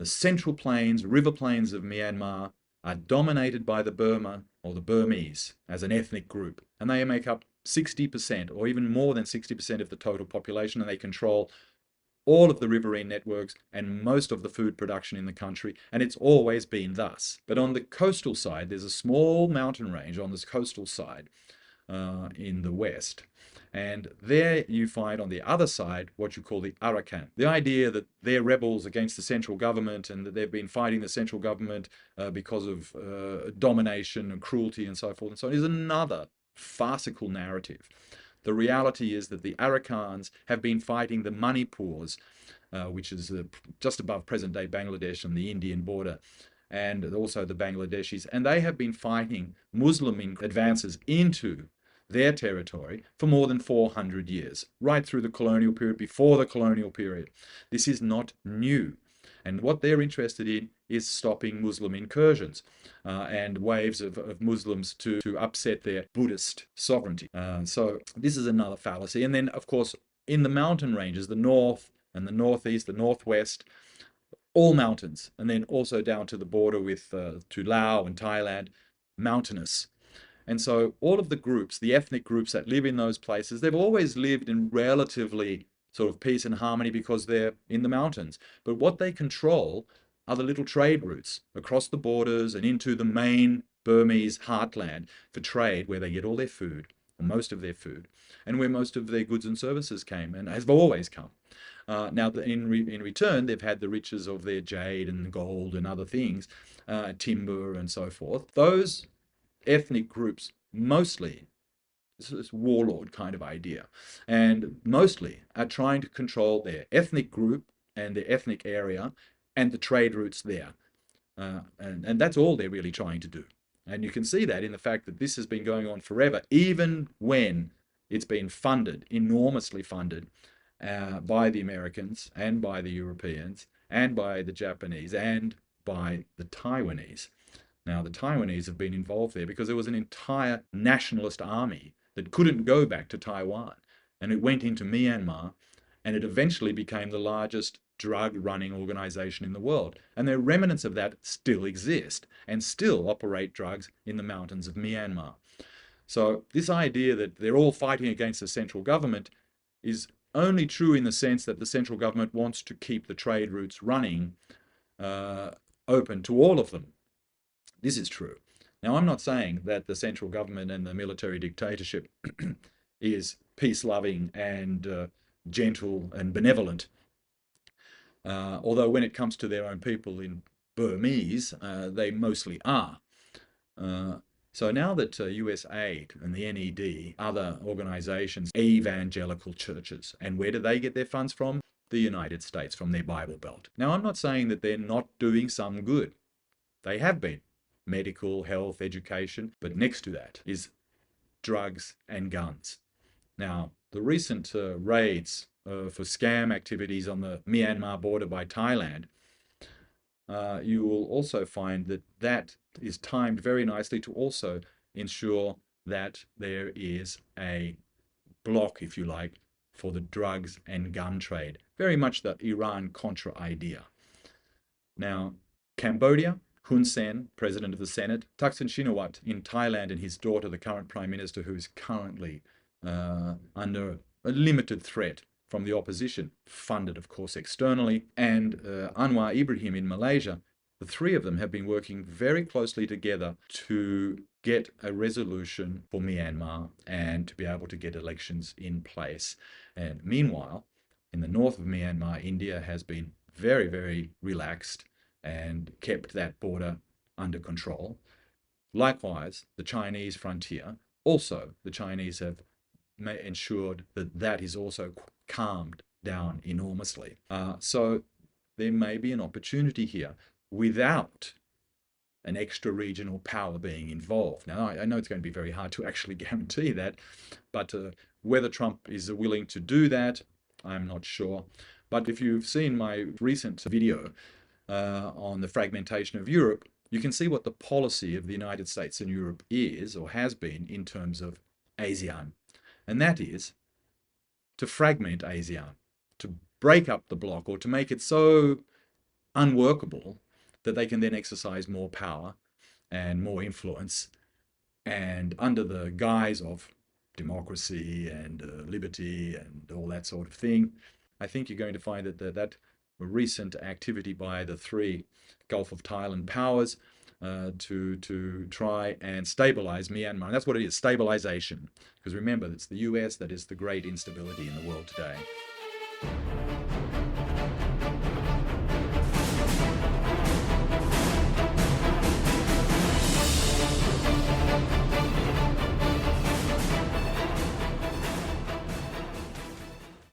the central plains, river plains of Myanmar are dominated by the Burma or the Burmese as an ethnic group, and they make up 60% or even more than 60% of the total population, and they control all of the riverine networks and most of the food production in the country, and it's always been thus. But on the coastal side, there's a small mountain range on this coastal side in the west. And there you find on the other side what you call the Arakan. The idea that they're rebels against the central government and that they've been fighting the central government because of domination and cruelty and so forth and so on is another farcical narrative. The reality is that the Arakans have been fighting the Manipurs, which is just above present-day Bangladesh and the Indian border, and also the Bangladeshis, and they have been fighting Muslim advances into their territory for more than 400 years, right through the colonial period, before the colonial period. This is not new. And what they're interested in is stopping Muslim incursions and waves of Muslims to upset their Buddhist sovereignty. So this is another fallacy. And then, of course, in the mountain ranges, the north and the northeast, the northwest, all mountains, and then also down to the border with to Laos and Thailand, mountainous. And so all of the groups, the ethnic groups that live in those places, they've always lived in relatively sort of peace and harmony because they're in the mountains. But what they control are the little trade routes across the borders and into the main Burmese heartland for trade, where they get all their food, or most of their food, and where most of their goods and services came and have always come. Now, in return, they've had the riches of their jade and gold and other things, timber and so forth. Those ethnic groups mostly, this warlord kind of idea, and mostly are trying to control their ethnic group and their ethnic area and the trade routes there. And that's all they're really trying to do. And you can see that in the fact that this has been going on forever, even when it's been funded, enormously funded, by the Americans and by the Europeans and by the Japanese and by the Taiwanese. Now, the Taiwanese have been involved there because there was an entire nationalist army that couldn't go back to Taiwan, and it went into Myanmar, and it eventually became the largest drug-running organization in the world. And the remnants of that still exist and still operate drugs in the mountains of Myanmar. So this idea that they're all fighting against the central government is only true in the sense that the central government wants to keep the trade routes running open to all of them. This is true. Now, I'm not saying that the central government and the military dictatorship is peace-loving and gentle and benevolent, although when it comes to their own people in Burmese, they mostly are. So now that US Aid and the NED, other organizations, evangelical churches, and where do they get their funds from? The United States, from their Bible Belt. Now, I'm not saying that they're not doing some good. They have been. Medical, health, education, but next to that is drugs and guns. Now, the recent raids for scam activities on the Myanmar border by Thailand, you will also find that that is timed very nicely to also ensure that there is a block, if you like, for the drugs and gun trade. Very much the Iran-Contra idea. Now, Cambodia, Hun Sen, President of the Senate, Thaksin Shinawatra in Thailand, and his daughter, the current Prime Minister, who is currently under a limited threat from the opposition, funded, of course, externally, and Anwar Ibrahim in Malaysia. The three of them have been working very closely together to get a resolution for Myanmar and to be able to get elections in place. And meanwhile, in the north of Myanmar, India has been very, very relaxed and kept that border under control. Likewise, the Chinese frontier, also the Chinese have ensured that that is also calmed down enormously. So there may be an opportunity here without an extra regional power being involved. Now, I know it's going to be very hard to actually guarantee that, but whether Trump is willing to do that, I'm not sure. But if you've seen my recent video on the fragmentation of Europe, you can see what the policy of the United States and Europe is, or has been, in terms of ASEAN. And that is to fragment ASEAN, to break up the bloc, or to make it so unworkable, that they can then exercise more power and more influence, and under the guise of democracy and liberty and all that sort of thing, I think you're going to find that that recent activity by the three Gulf of Thailand powers to try and stabilize Myanmar. And that's what it is, stabilization. Because remember, it's the US that is the great instability in the world today.